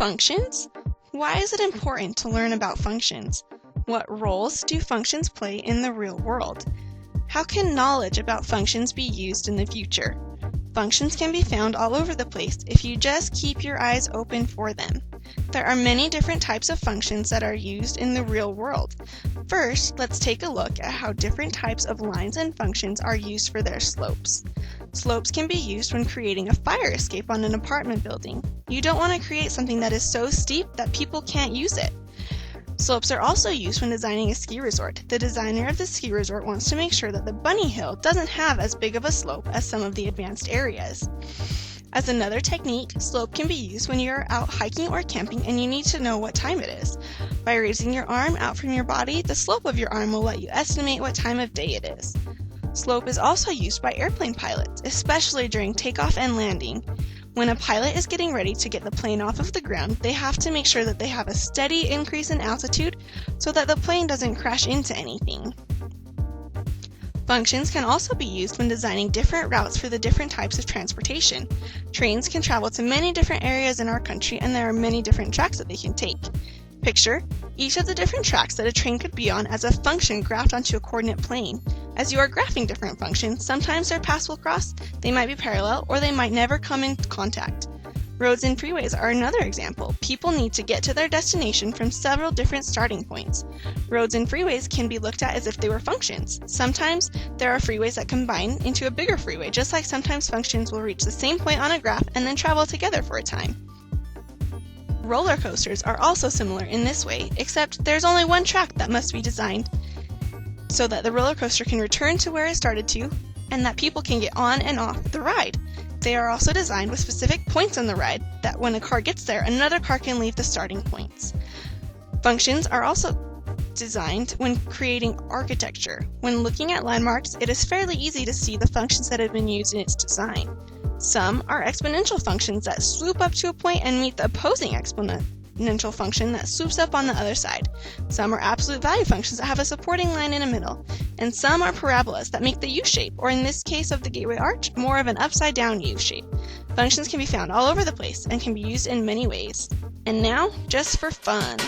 Functions? Why is it important to learn about functions? What roles do functions play in the real world? How can knowledge about functions be used in the future? Functions can be found all over the place if you just keep your eyes open for them. There are many different types of functions that are used in the real world. First, let's take a look at how different types of lines and functions are used for their slopes. Slopes can be used when creating a fire escape on an apartment building. You don't want to create something that is so steep that people can't use it. Slopes are also used when designing a ski resort. The designer of the ski resort wants to make sure that the bunny hill doesn't have as big of a slope as some of the advanced areas. As another technique, slope can be used when you're out hiking or camping and you need to know what time it is. By raising your arm out from your body, the slope of your arm will let you estimate what time of day it is. Slope is also used by airplane pilots, especially during takeoff and landing. When a pilot is getting ready to get the plane off of the ground, they have to make sure that they have a steady increase in altitude so that the plane doesn't crash into anything. Functions can also be used when designing different routes for the different types of transportation. Trains can travel to many different areas in our country, and there are many different tracks that they can take. Picture each of the different tracks that a train could be on as a function graphed onto a coordinate plane. As you are graphing different functions, sometimes their paths will cross, they might be parallel, or they might never come in contact. Roads and freeways are another example. People need to get to their destination from several different starting points. Roads and freeways can be looked at as if they were functions. Sometimes there are freeways that combine into a bigger freeway, just like sometimes functions will reach the same point on a graph and then travel together for a time. Roller coasters are also similar in this way, except there's only one track that must be designed so that the roller coaster can return to where it started to, and that people can get on and off the ride. They are also designed with specific points on the ride that when a car gets there, another car can leave the starting points. Functions are also designed when creating architecture. When looking at landmarks, it is fairly easy to see the functions that have been used in its design. Some are exponential functions that swoop up to a point and meet the opposing exponential function that swoops up on the other side. Some are absolute value functions that have a supporting line in the middle. And some are parabolas that make the U shape, or in this case of the Gateway Arch, more of an upside down U shape. Functions can be found all over the place and can be used in many ways. And now, just for fun.